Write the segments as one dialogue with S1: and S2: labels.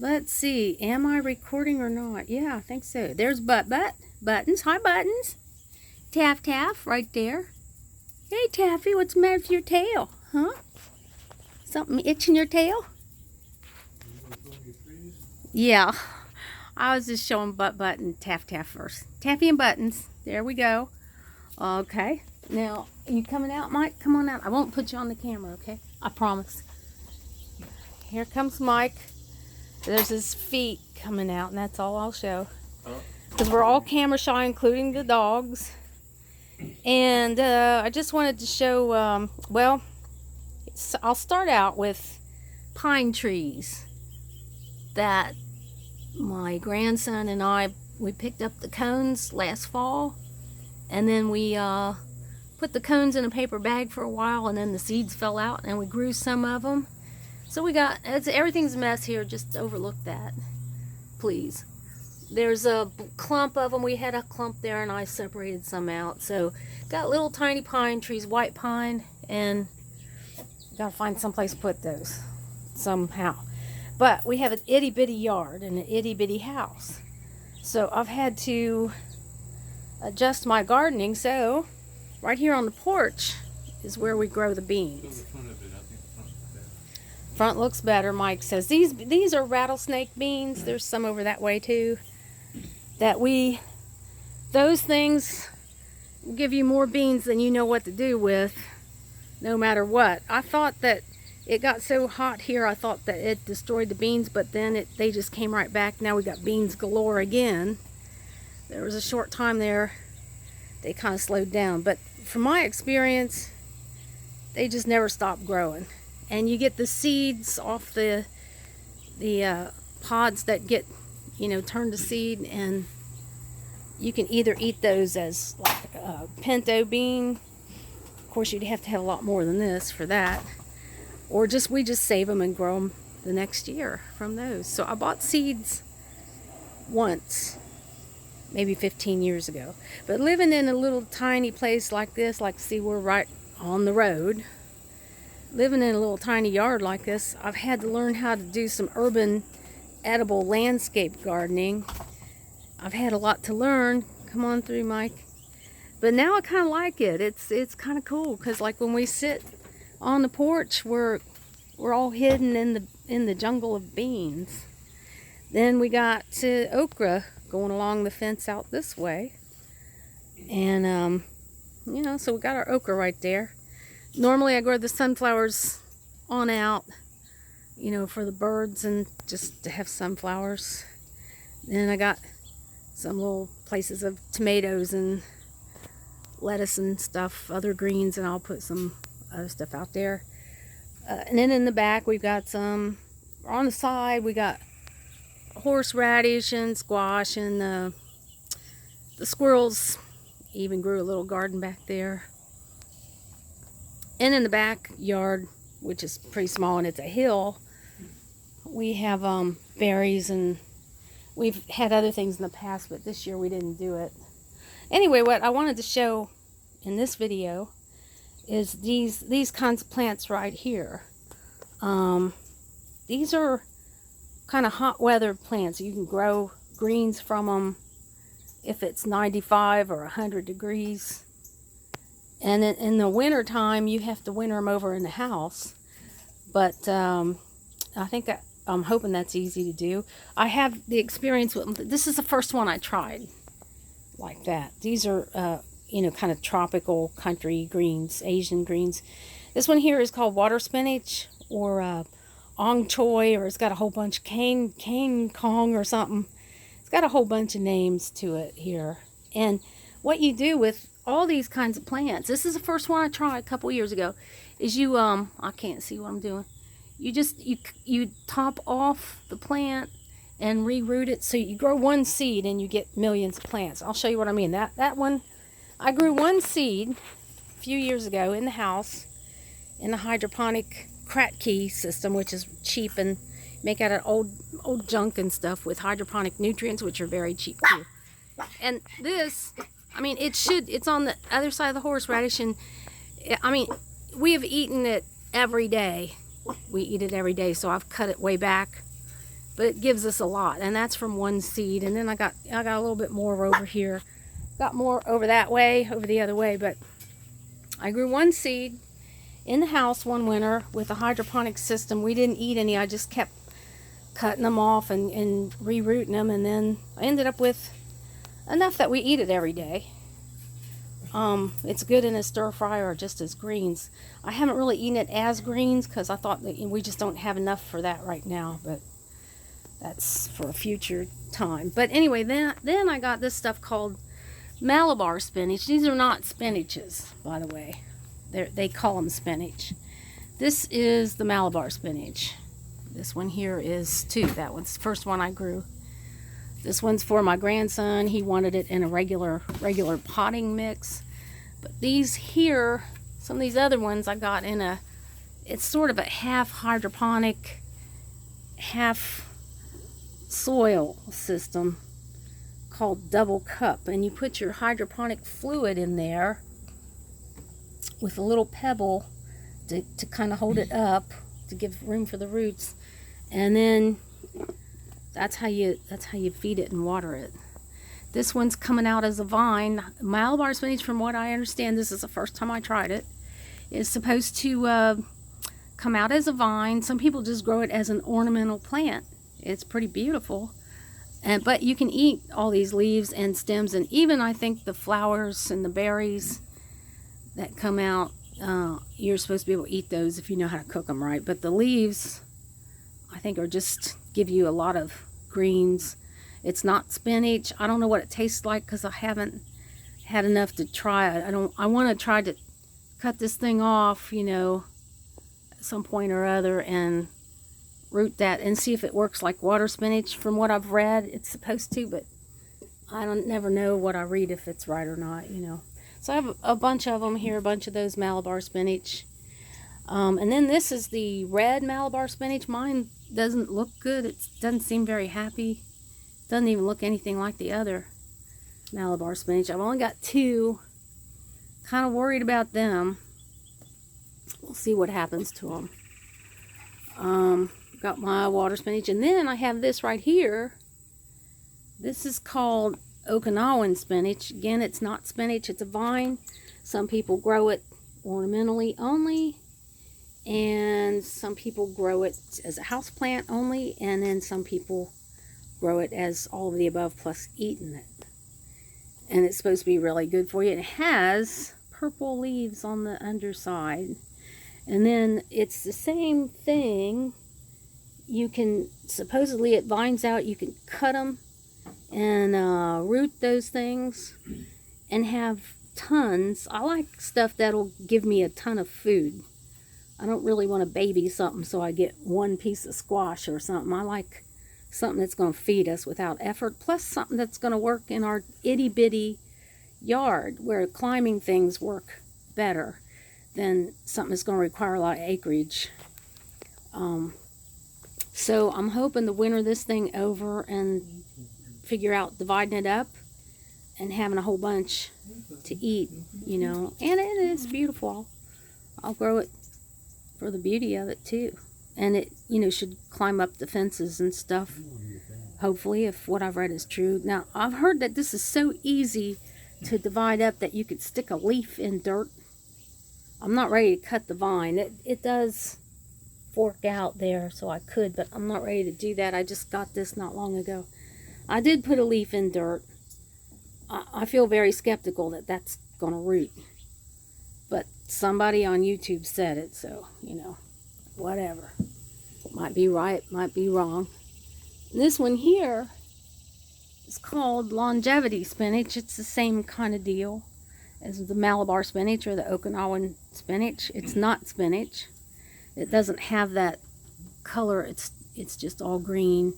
S1: Let's see. Am I recording or not? Yeah, I think so. There's Buttons. Hi, Buttons. Taff right there. Hey, Taffy, what's the matter with your tail? Huh? Something itching your tail? Yeah. I was just showing Butt and Taff first. Taffy and Buttons. There we go. Okay. Now, are you coming out, Mike? Come on out. I won't put you on the camera, okay? I promise. Here comes Mike. There's his feet coming out, and that's all I'll show. Because we're all camera shy, including the dogs. And I just wanted to show, well, I'll start out with pine trees that my grandson and we picked up the cones last fall. And then we put the cones in a paper bag for a while, and then the seeds fell out, and we grew some of them. So everything's a mess here. Just overlook that, please. There's a clump of them. We had a clump there, and I separated some out. So got little tiny pine trees, white pine, and gotta find someplace to put those somehow. But we have an itty bitty yard and an itty bitty house. So I've had to adjust my gardening. So right here on the porch is where we grow the beans. Front looks better, Mike says. These are rattlesnake beans. There's some over that way too. Those things will give you more beans than you know what to do with, no matter what. I thought that it got so hot here, I thought that it destroyed the beans, but then they just came right back. Now we got beans galore again. There was a short time there they kind of slowed down, but from my experience, they just never stop growing. And you get the seeds off the pods that get, turned to seed, and you can either eat those as like a pinto bean. Of course, you'd have to have a lot more than this for that. Or we just save them and grow them the next year from those. So I bought seeds once, maybe 15 years ago. But living in a little tiny place like this, see, we're right on the road. Living in a little tiny yard like this, I've had to learn how to do some urban edible landscape gardening. I've had a lot to learn. Come on through, Mike. But now I kind of like it. It's kind of cool because when we sit on the porch, we're all hidden in the jungle of beans. Then we got okra going along the fence out this way, and so we got our okra right there. Normally I grow the sunflowers on out, for the birds and just to have sunflowers. Then I got some little places of tomatoes and lettuce and stuff, other greens, and I'll put some other stuff out there. And then in the back we've got on the side we got horseradish and squash, and the squirrels even grew a little garden back there. And in the backyard, which is pretty small and it's a hill, we have berries, and we've had other things in the past, but this year we didn't do it. Anyway, what I wanted to show in this video is these kinds of plants right here. These are kind of hot weather plants. You can grow greens from them if it's 95 or 100 degrees. And in the winter time, you have to winter them over in the house. But I think I'm hoping that's easy to do. I have the experience with them. This is the first one I tried like that. These are, kind of tropical country greens, Asian greens. This one here is called water spinach, or ong choy, or it's got a whole bunch of cane kong or something. It's got a whole bunch of names to it here. And what you do with all these kinds of plants, this is the first one I tried a couple years ago, is you I can't see what I'm doing. You top off the plant and reroot it, so you grow one seed and you get millions of plants. I'll show you what I mean. That one, I grew one seed a few years ago in the house in the hydroponic Kratky system, which is cheap and make out of old junk and stuff with hydroponic nutrients, which are very cheap too. And this, it's on the other side of the horseradish, and we have eaten it every day. We eat it every day, so I've cut it way back but it gives us a lot, and that's from one seed. And then I got a little bit more over here, got more over that way, over the other way. But I grew one seed in the house one winter with a hydroponic system. We didn't eat any. I just kept cutting them off and re-rooting them, and then I ended up with enough that we eat it every day. It's good in a stir fry or just as greens. I haven't really eaten it as greens because I thought that we just don't have enough for that right now, but that's for a future time. But anyway, then I got this stuff called Malabar spinach. These are not spinaches, by the way. They call them spinach. This is the Malabar spinach. This one here is too. That one's the first one I grew. This one's for my grandson. He wanted it in a regular potting mix. But these here, some of these other ones I got in it's sort of a half hydroponic, half soil system called Double Cup. And you put your hydroponic fluid in there with a little pebble to kind of hold it up, to give room for the roots. And then that's how you feed it and water it. This one's coming out as a vine. Malabar spinach, from what I understand, this is the first time I tried it, is supposed to come out as a vine. Some people just grow it as an ornamental plant. It's pretty beautiful. But you can eat all these leaves and stems, and even I think the flowers and the berries that come out, you're supposed to be able to eat those if you know how to cook them right. But the leaves, I think, are just give you a lot of greens. It's not spinach. I don't know what it tastes like because I haven't had enough to try it. I want to try to cut this thing off, at some point or other, and root that and see if it works like water spinach. From what I've read, it's supposed to, but I never know what I read if it's right or not, So I have a bunch of them here, a bunch of those Malabar spinach. And then this is the red Malabar spinach. Mine doesn't look good. It doesn't seem very happy. Doesn't even look anything like the other Malabar spinach. I've only got two. Kind of worried about them. We'll see what happens to them. Got my water spinach. And then I have this right here. This is called Okinawan spinach. Again, it's not spinach, it's a vine. Some people grow it ornamentally only, and some people grow it as a house plant only, and then some people grow it as all of the above plus eating it. And it's supposed to be really good for you. It has purple leaves on the underside. And then it's the same thing. You can, supposedly it vines out, you can cut them and root those things and have tons. I like stuff that'll give me a ton of food. I don't really want to baby something so I get one piece of squash or something. I like something that's going to feed us without effort, plus something that's going to work in our itty-bitty yard where climbing things work better than something that's going to require a lot of acreage. So I'm hoping to winter this thing over and figure out dividing it up and having a whole bunch to eat, and it is beautiful. I'll grow it for the beauty of it too. And it, should climb up the fences and stuff, hopefully, if what I've read is true. Now, I've heard that this is so easy to divide up that you could stick a leaf in dirt. I'm not ready to cut the vine. It does fork out there, so I could, but I'm not ready to do that. I just got this not long ago. I did put a leaf in dirt. I feel very skeptical that that's going to root. But somebody on YouTube said it, so, whatever. Might be right, might be wrong. This one here is called longevity spinach. It's the same kind of deal as the Malabar spinach or the Okinawan spinach. It's not spinach. It doesn't have that color. It's just all green.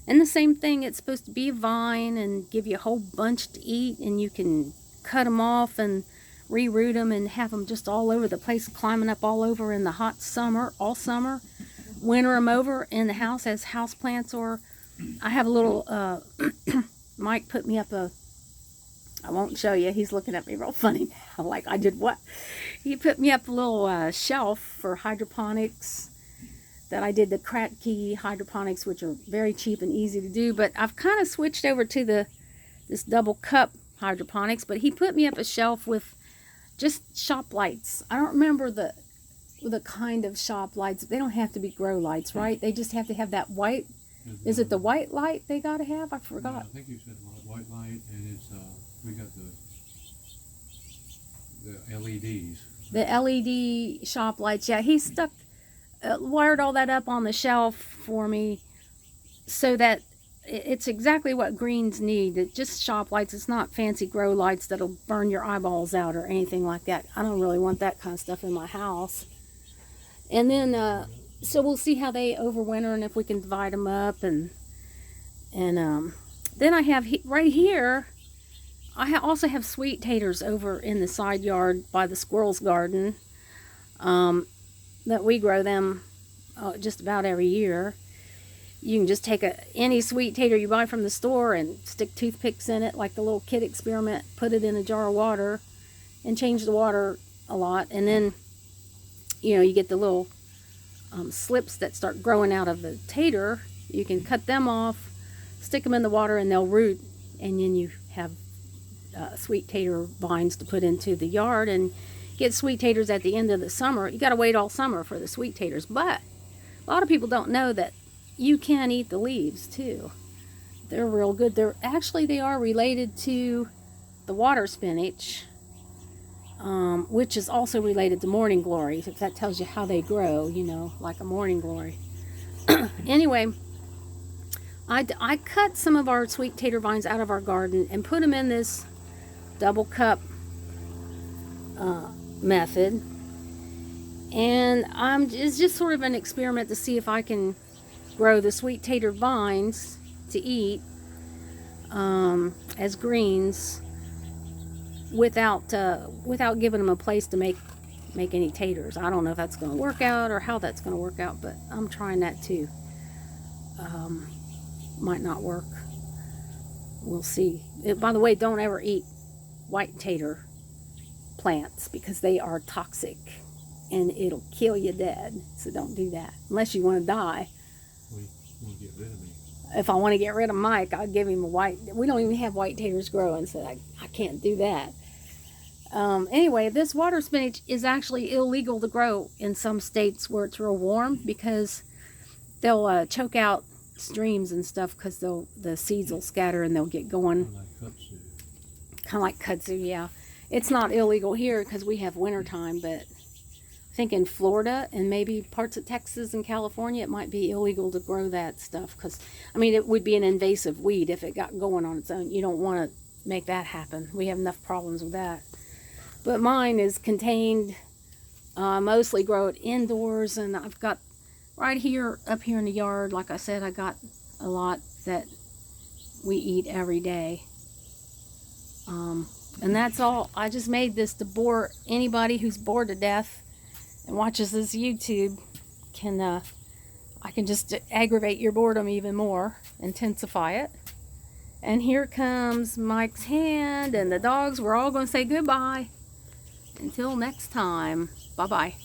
S1: And the same thing, it's supposed to be a vine and give you a whole bunch to eat, and you can cut them off and reroot them and have them just all over the place, climbing up all over in the hot summer, all summer. Winter them over in the house as house plants, or I have a little, Mike put me up I won't show you, he's looking at me real funny now, like I did what? He put me up a little shelf for hydroponics that I did the Kratky hydroponics, which are very cheap and easy to do. But I've kind of switched over to this double cup hydroponics. But he put me up a shelf with just shop lights. I don't remember the kind of shop lights. They don't have to be grow lights, right? They just have to have that white. Is it the white light they gotta have? I forgot.
S2: I think you said white light, and it's we got the LEDs.
S1: The LED shop lights. Yeah, he wired all that up on the shelf for me, so that it's exactly what greens need. It's just shop lights. It's not fancy grow lights that'll burn your eyeballs out or anything like that. I don't really want that kind of stuff in my house. And then, so we'll see how they overwinter and if we can divide them up. And then I have right here, I also have sweet taters over in the side yard by the squirrel's garden, that we grow them just about every year. You can just take any sweet tater you buy from the store and stick toothpicks in it, like the little kid experiment, put it in a jar of water and change the water a lot. And then, you get the little slips that start growing out of the tater. You can cut them off, stick them in the water, and they'll root. And then you have sweet tater vines to put into the yard and get sweet taters at the end of the summer. You got to wait all summer for the sweet taters. But a lot of people don't know that you can eat the leaves too. They're real good. They are related to the water spinach, which is also related to morning glory. If that tells you how they grow, like a morning glory. Anyway, I cut some of our sweet tater vines out of our garden and put them in this double cup method. And it's just sort of an experiment to see if I can grow the sweet tater vines to eat as greens without giving them a place to make any taters. I don't know if that's going to work out or how that's going to work out, but I'm trying that too. Might not work. We'll see. By the way, don't ever eat white tater plants because they are toxic and it'll kill you dead. So don't do that unless you want to die.
S2: You want to get rid of me?
S1: If I want to get rid of Mike, I'll give him a white. We don't even have white taters growing, so I can't do that. Anyway, this water spinach is actually illegal to grow in some states where it's real warm because they'll choke out streams and stuff because the seeds will scatter and they'll get going. Kind of like kudzu, yeah. It's not illegal here because we have winter time, but I think in Florida and maybe parts of Texas and California, it might be illegal to grow that stuff because, it would be an invasive weed if it got going on its own. You don't want to make that happen. We have enough problems with that. But mine is contained, mostly grow it indoors, and I've got right here, up here in the yard, like I said, I got a lot that we eat every day. And that's all. I just made this to bore anybody who's bored to death and watches this YouTube. I can just aggravate your boredom even more, intensify it. And here comes Mike's hand and the dogs. We're all going to say goodbye. Until next time. Bye-bye.